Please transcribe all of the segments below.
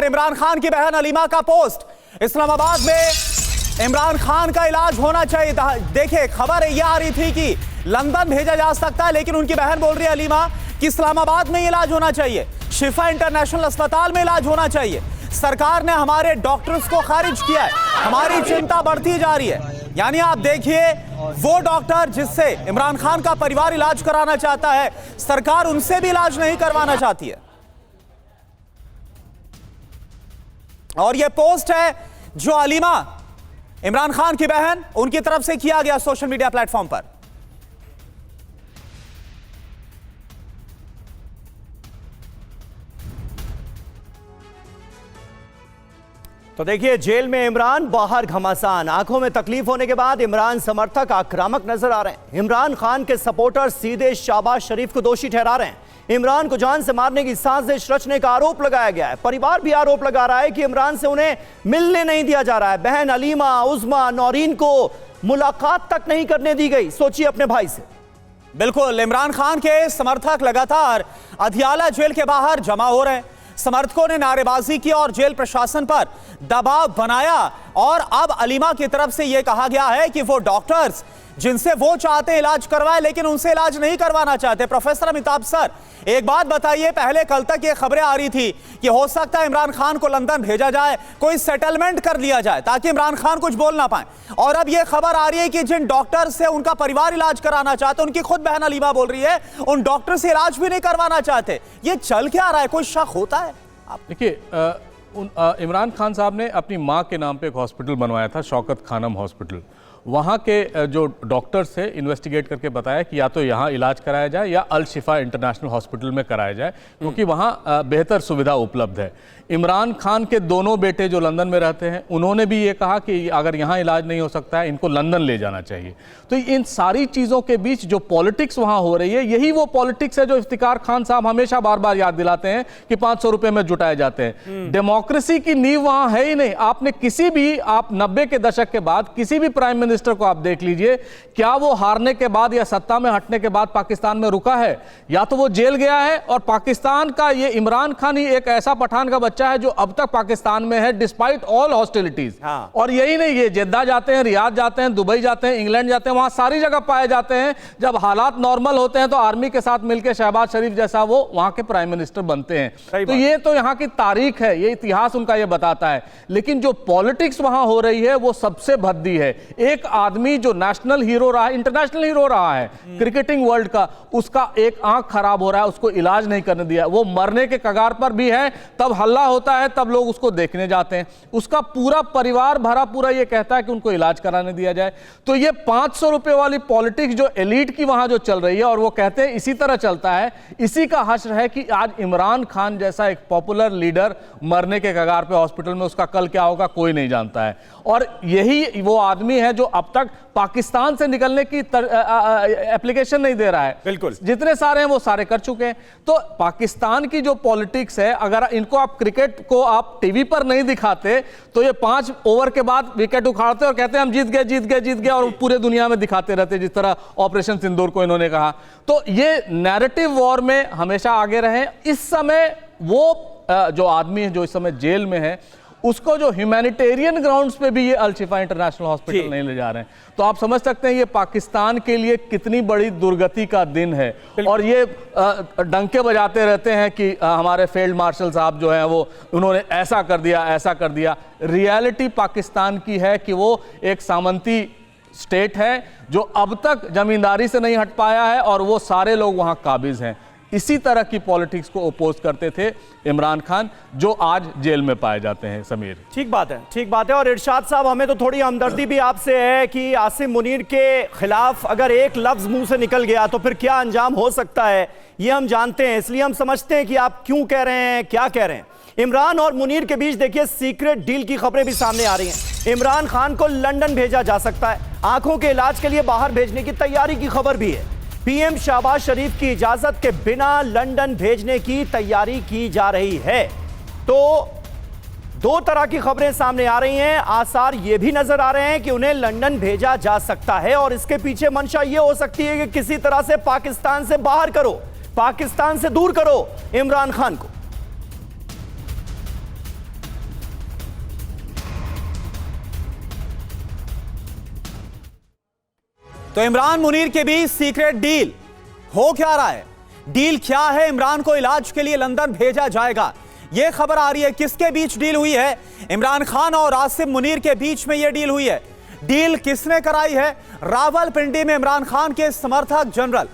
इमरान खान की बहन अलीमा का पोस्ट। इस्लामाबाद में इमरान खान का इलाज होना चाहिए। देखिए, खबर ये आ रही थी कि लंदन भेजा जा सकता है, लेकिन उनकी बहन बोल रही है अलीमा कि इस्लामाबाद में इलाज होना चाहिए, शिफा इंटरनेशनल अस्पताल में इलाज होना चाहिए। सरकार ने हमारे डॉक्टर्स को खारिज किया है, हमारी चिंता बढ़ती जा रही है। यानी आप देखिए, वो डॉक्टर जिससे इमरान खान का परिवार इलाज कराना चाहता है, सरकार उनसे भी इलाज नहीं करवाना चाहती है। और ये पोस्ट है जो अलीमा, इमरान खान की बहन, उनकी तरफ से किया गया सोशल मीडिया प्लेटफॉर्म पर। तो देखिए, जेल में इमरान, बाहर घमासान। आंखों में तकलीफ होने के बाद इमरान समर्थक आक्रामक नजर आ रहे हैं। इमरान खान के सपोर्टर सीधे शहबाज शरीफ को दोषी ठहरा रहे हैं। इमरान को जान से मारने की साजिश रचने का आरोप लगाया गया है। परिवार भी आरोप लगा रहा है कि इमरान से उन्हें मिलने नहीं दिया जा रहा है। बहन अलीमा, उज़मा, नौरीन को मुलाकात तक नहीं करने दी गई। सोचिए अपने भाई से। बिल्कुल, इमरान खान के समर्थक लगातार अदियाला जेल के बाहर जमा हो रहे हैं। समर्थकों ने नारेबाजी की और जेल प्रशासन पर दबाव बनाया, और अब अलीमा की तरफ से यह कहा गया है कि वो डॉक्टर्स जिनसे वो चाहते इलाज करवाए, लेकिन उनसे इलाज नहीं करवाना चाहते। प्रोफेसर अमिताभ सर, एक बात बताइए, पहले कल तक ये खबरें आ रही थी कि हो सकता है इमरान खान को लंदन भेजा जाए, कोई सेटलमेंट कर लिया जाए ताकि इमरान खान कुछ बोल ना पाए, और अब ये खबर आ रही है कि जिन डॉक्टर से उनका परिवार इलाज कराना चाहते, उनकी खुद बहन अलीमा बोल रही है उन डॉक्टर से इलाज भी नहीं करवाना चाहते। ये चल क्या रहा है? कोई शक होता है? देखिए, इमरान खान साहब ने अपनी माँ के नाम पे एक हॉस्पिटल बनवाया था, शौकत खानम हॉस्पिटल। वहाँ के जो डॉक्टर्स थे, इन्वेस्टिगेट करके बताया कि या तो यहाँ इलाज कराया जाए या अल शिफा इंटरनेशनल हॉस्पिटल में कराया जाए, क्योंकि वहाँ बेहतर सुविधा उपलब्ध है। इमरान खान के दोनों बेटे जो लंदन में रहते हैं, उन्होंने भी ये कहा कि अगर यहाँ इलाज नहीं हो सकता है, इनको लंदन ले जाना चाहिए। तो इन सारी चीज़ों के बीच जो पॉलिटिक्स वहाँ हो रही है, यही वो पॉलिटिक्स है जो इफ्तिकार खान साहब हमेशा बार बार याद दिलाते हैं कि 500 रुपये में जुटाए जाते हैं। डेमोक्रेसी की नींव वहाँ है ही नहीं। आपने किसी भी, आप 90 के दशक के बाद किसी भी प्राइम मिनिस्टर को आप देख लीजिए, क्या वो हारने के बाद या सत्ता में हटने के बाद पाकिस्तान में रुका है? या तो वो जेल गया है, और पाकिस्तान का ये इमरान खान ही एक ऐसा पठान का बच्चा है जो अब तक पाकिस्तान में है डिस्पाइट ऑल हॉस्टिलिटीज। और यही नहीं, ये जेद्दा जाते हैं, रियाद जाते हैं, दुबई जाते हैं, इंग्लैंड जाते हैं, वहां सारी जगह पाए जाते हैं। जब हालात नॉर्मल होते हैं तो आर्मी के साथ मिलकर शहबाज शरीफ जैसा वो वहां के प्राइम मिनिस्टर बनते हैं। तो ये तो यहाँ की तारीख है, ये इतिहास उनका ये बताता है। लेकिन जो पॉलिटिक्स वहां हो रही है वो सबसे भद्दी है। एक आदमी जो नेशनल हीरो रहा है, इंटरनेशनल हीरो रहा है क्रिकेटिंग वर्ल्ड का, उसका एक आंख खराब हो रहा है, उसको इलाज नहीं करने दिया, वो मरने के कगार पर भी है, तब हल्ला होता है, तब लोग उसको देखने जाते हैं। उसका पूरा परिवार भरा पूरा ये कहता है कि उनको इलाज कराने दिया जाए। तो ये 500 रुपए वाली पॉलिटिक्स जो एलीट की वहां जो चल रही है, और वो कहते हैं इसी तरह चलता है, इसी का हश्र है कि आज इमरान खान जैसा एक पॉपुलर लीडर मरने के कगार पे हॉस्पिटल में, उसका कल क्या होगा कोई नहीं जानता है। और यही वो आदमी है जो अब तक पाकिस्तान से निकलने की एप्लीकेशन नहीं दे रहा है। बिल्कुल, जितने सारे हैं वो सारे कर चुके हैं। तो पाकिस्तान की जो पॉलिटिक्स है, अगर इनको आप क्रिकेट को आप टीवी पर नहीं दिखाते तो ये 5 ओवर के बाद विकेट उखाड़ते और कहते हैं हम जीत गए जीत गए जीत गए, और पूरे दुनिया में दिखाते रहते, जिस तरह ऑपरेशन सिंदूर को इन्होंने कहा। तो ये नैरेटिव वॉर में हमेशा आगे रहे। इस समय वो जो आदमी है जो इस समय जेल में है, उसको जो ह्यूमैनिटेरियन ग्राउंड्स पे भी ये अल शिफा इंटरनेशनल हॉस्पिटल नहीं ले जा रहे हैं। तो आप समझ सकते हैं ये पाकिस्तान के लिए कितनी बड़ी दुर्गति का दिन है। और ये डंके बजाते रहते हैं कि हमारे फील्ड मार्शल साहब जो हैं वो उन्होंने ऐसा कर दिया ऐसा कर दिया। रियलिटी पाकिस्तान की है कि वो एक सामंती स्टेट है जो अब तक जमींदारी से नहीं हट पाया है, और वो सारे लोग वहाँ काबिज हैं। इसी तरह की पॉलिटिक्स को अपोज करते थे इमरान खान, जो आज जेल में पाए जाते हैं। समीर, ठीक बात है, ठीक बात है। और इरशाद साहब, हमें तो थोड़ी हमदर्दी भी आपसे है कि आसिम मुनीर के खिलाफ अगर एक लफ्ज मुंह से निकल गया तो फिर क्या अंजाम हो सकता है, ये हम जानते हैं। इसलिए हम समझते हैं कि आप क्यों कह रहे हैं, क्या कह रहे हैं। इमरान और मुनीर के बीच देखिए सीक्रेट डील की खबरें भी सामने आ रही हैं। इमरान खान को लंदन भेजा जा सकता है, आंखों के इलाज के लिए बाहर भेजने की तैयारी की खबर भी है। पीएम शहबाज शरीफ की इजाजत के बिना लंदन भेजने की तैयारी की जा रही है। तो दो तरह की खबरें सामने आ रही हैं। आसार ये भी नजर आ रहे हैं कि उन्हें लंदन भेजा जा सकता है, और इसके पीछे मंशा ये हो सकती है कि किसी तरह से पाकिस्तान से बाहर करो, पाकिस्तान से दूर करो इमरान खान को। तो इमरान मुनीर के बीच सीक्रेट डील हो क्या रहा है? डील क्या है? इमरान को इलाज के लिए लंदन भेजा जाएगा, यह खबर आ रही है। किसके बीच डील हुई है? इमरान खान और आसिम मुनीर के बीच में यह डील हुई है। डील किसने कराई है? रावलपिंडी में इमरान खान के समर्थक जनरल।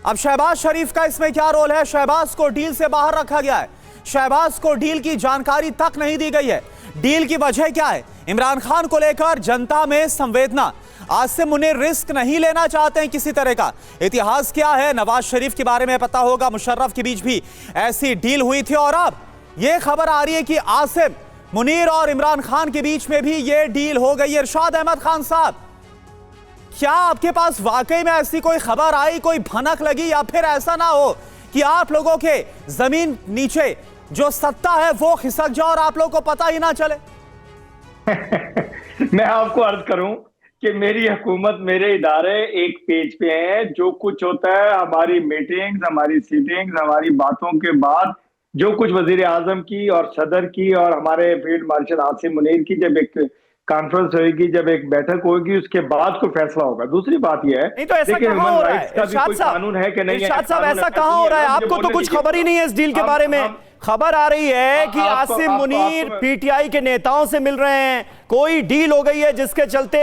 अब शहबाज शरीफ का इसमें क्या रोल है? शहबाज को डील से बाहर रखा गया है, शहबाज को डील की जानकारी तक नहीं दी गई है। डील की वजह क्या है? इमरान खान को लेकर जनता में संवेदना। आसिम मुनीर रिस्क नहीं लेना चाहते हैं किसी तरह का। इतिहास क्या है? नवाज शरीफ के बारे में पता होगा, मुशर्रफ के बीच भी ऐसी डील हुई थी और अब यह खबर आ रही है कि आसिम मुनीर और इमरान खान के बीच में भी यह डील हो गई। इरशाद अहमद खान साहब, क्या आपके पास वाकई में ऐसी कोई खबर आई, कोई भनक लगी, या फिर ऐसा ना हो कि आप लोगों के जमीन नीचे जो सत्ता है वो खिसक जाए और आप लोगों को पता ही ना चले? मैं आपको अर्ज करूं कि मेरी हुकूमत, मेरे इदारे एक पेज पे हैं। जो कुछ होता है, हमारी मीटिंग्स, हमारी सीटिंग्स, हमारी बातों के बाद जो कुछ वजीर आजम की और सदर की और हमारे फील्ड मार्शल आसिम मुनीर की जब एक कॉन्फ्रेंस होगी, जब एक बैठक होगी, उसके बाद कोई फैसला होगा। दूसरी बात यह है, नहीं तो ऐसा कहां हो रहा है? इरशाद साहब, कानून है कि नहीं? इरशाद साहब, ऐसा कहां हो रहा है? आपको तो कुछ खबर ही नहीं है इस डील के बारे में। खबर आ रही है कि आसिम मुनीर पीटीआई के नेताओं से मिल रहे हैं, कोई डील हो गई है जिसके चलते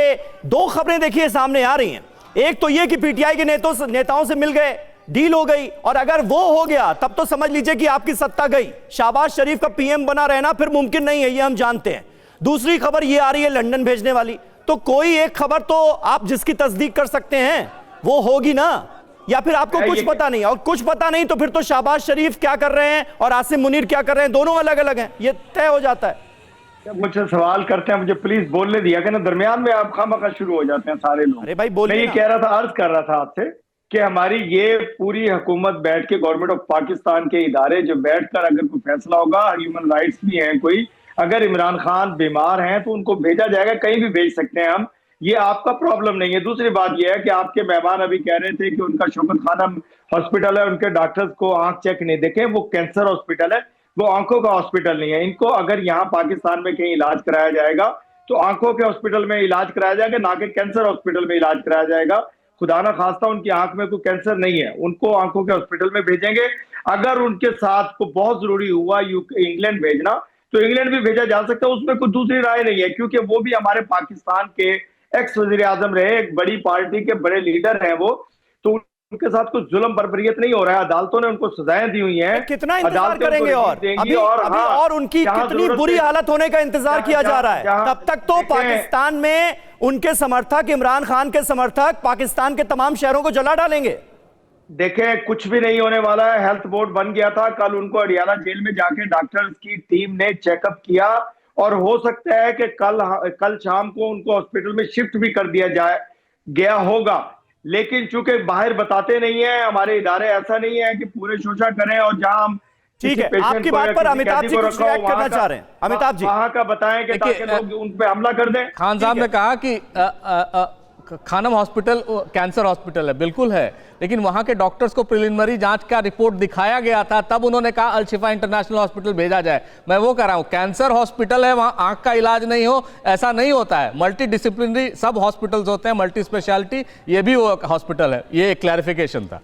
दो खबरें देखिए सामने आ रही हैं। एक तो यह कि पीटीआई के नेताओं से मिल गए, डील हो गई, और अगर वो हो गया तब तो समझ लीजिए कि आपकी सत्ता गई। शहबाज शरीफ का पीएम बना रहना फिर मुमकिन नहीं है, ये हम जानते हैं। दूसरी खबर ये आ रही है लंदन भेजने वाली। तो कोई एक खबर तो आप जिसकी तस्दीक कर सकते हैं वो होगी ना, या फिर आपको कुछ पता नहीं? और कुछ पता नहीं तो फिर तो शहबाज शरीफ क्या कर रहे हैं और आसिम मुनीर क्या कर रहे हैं, दोनों अलग अलग हैं, ये तय हो जाता है। मुझसे सवाल करते हैं, मुझे प्लीज बोलने दिया कि ना, दरमियान में आप खामखा शुरू हो जाते हैं सारे लोग। अरे भाई बोलिए। मैं ये कह रहा था, अर्ज कर रहा था आपसे कि हमारी ये पूरी हुकूमत बैठ के, गवर्नमेंट ऑफ पाकिस्तान के इदारे जो बैठकर अगर कोई फैसला होगा, ह्यूमन राइट्स भी हैं कोई, अगर इमरान खान बीमार हैं तो उनको भेजा जाएगा, कहीं भी भेज सकते हैं हम, ये आपका प्रॉब्लम नहीं है। दूसरी बात यह है कि आपके मेहमान अभी कह रहे थे कि उनका शौकत खानम हॉस्पिटल है, उनके डॉक्टर्स को आंख चेक नहीं, देखें वो कैंसर हॉस्पिटल है, वो आंखों का हॉस्पिटल नहीं है। इनको अगर यहाँ पाकिस्तान में कहीं इलाज कराया जाएगा तो आंखों के हॉस्पिटल में इलाज कराया जाएगा, ना कि कैंसर हॉस्पिटल में इलाज कराया जाएगा। खुदा ना खास्ता उनकी आंख में कोई कैंसर नहीं है, उनको आंखों के हॉस्पिटल में भेजेंगे। अगर उनके साथ को बहुत जरूरी हुआ इंग्लैंड भेजना तो इंग्लैंड भी भेजा जा सकता है, उसमें कोई दूसरी राय नहीं है, क्योंकि वो भी हमारे पाकिस्तान के एक्स वजीर आजम रहे, एक बड़ी पार्टी के बड़े लीडर हैं वो, तो उनके साथ कुछ जुल्म बरबरियत नहीं हो रहा है। अदालतों ने उनको सजाएं दी हुई हैं। कितना इंतजार करेंगे और उनकी कितनी बुरी हालत होने का इंतजार किया जा रहा है। तब तक तो पाकिस्तान में उनके समर्थक, इमरान खान के समर्थक, पाकिस्तान के तमाम शहरों को जला डालेंगे। देखें, कुछ भी नहीं होने वाला है। हेल्थ बोर्ड बन गया था, कल उनको अडियाला जेल में जाके डॉक्टर्स की टीम ने चेकअप किया, और हो सकता है कि कल शाम को उनको हॉस्पिटल में शिफ्ट भी कर दिया गया होगा। लेकिन चूंकि बाहर बताते नहीं है हमारे इदारे, ऐसा नहीं है कि पूरे शोषा करें और जहां हम, ठीक है, आपकी बात पर अमिताभ जी कुछ रिएक्ट करना चाह रहे हैं। अमिताभ जी, वहां का बताएं कि ताकि लोग उन पे हमला कर दें। खान साहब ने कहा कि खानम हॉस्पिटल कैंसर हॉस्पिटल है, बिल्कुल है, लेकिन वहां के डॉक्टर्स को प्रिलिमिनरी जांच का रिपोर्ट दिखाया गया था, तब उन्होंने कहा अल शिफा इंटरनेशनल हॉस्पिटल भेजा जाए। मैं वो कह रहा हूं, कैंसर हॉस्पिटल है, वहां आंख का इलाज नहीं हो, ऐसा नहीं होता है। मल्टी डिसिप्लिनरी सब हॉस्पिटल्स होते हैं, मल्टी स्पेशलिटी, ये भी वो हॉस्पिटल है। ये एक क्लैरिफिकेशन था।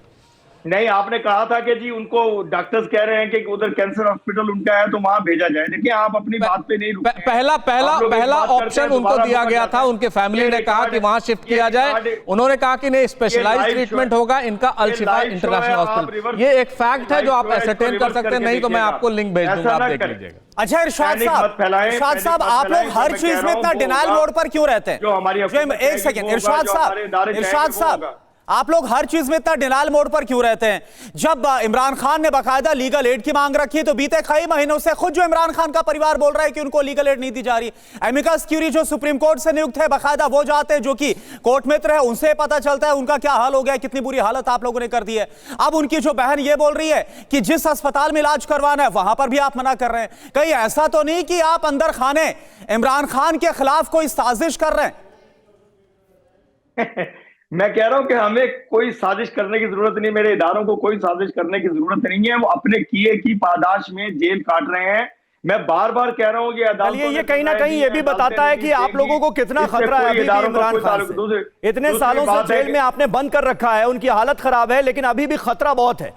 नहीं, आपने कहा था कि जी उनको डॉक्टर्स कह रहे हैं कि उधर कैंसर हॉस्पिटल उनका है तो वहां भेजा जाए। देखिए, आप अपनी बात पे नहीं रुके। पहला ऑप्शन उनको दिया गया था, उनके फैमिली ने कहा कि वहां शिफ्ट किया जाए। उन्होंने कहा कि नहीं, स्पेशलाइज्ड ट्रीटमेंट होगा इनका अल शिफा इंटरनेशनल हॉस्पिटल। ये एक फैक्ट है जो आप एसरटेन कर सकते हैं, नहीं तो मैं आपको लिंक भेज दूंगा, आप देख लीजिएगा। अच्छा इरशाद साहब, आप लोग हर चीज में इतना डिनायल मोड पर क्यों रहते हैं? एक सेकेंड इरशाद साहब, आप लोग हर चीज में इतना डिनायल मोड पर क्यों रहते हैं? जब इमरान खान ने बाकायदा लीगल एड की मांग रखी तो बीते कई महीनों से खुद जो इमरान खान का परिवार बोल रहा है कि उनको लीगल एड नहीं दी जा रही। एमिकस क्यूरी जो सुप्रीम कोर्ट से नियुक्त है, बाकायदा वो जाते हैं, जो कि कोर्ट मित्र है, उनसे पता चलता है उनका क्या हाल हो गया, कितनी बुरी हालत आप लोगों ने कर दी है। अब उनकी जो बहन ये बोल रही है कि जिस अस्पताल में इलाज करवाना है वहां पर भी आप मना कर रहे हैं। कहीं ऐसा तो नहीं कि आप अंदर खाने इमरान खान के खिलाफ कोई साजिश कर रहे हैं? मैं कह रहा हूं कि हमें कोई साजिश करने की जरूरत नहीं, मेरे इदारों को कोई साजिश करने की जरूरत नहीं है। वो अपने किए की पादाश में जेल काट रहे हैं। मैं बार बार कह रहा हूँ कि चलिए, ये कहीं ना कहीं ये भी बताता है कि आप लोगों को कितना खतरा है अभी भी इमरान खान से। इतने सालों से जेल में आपने बंद कर रखा है, उनकी हालत खराब है, लेकिन अभी भी खतरा बहुत है।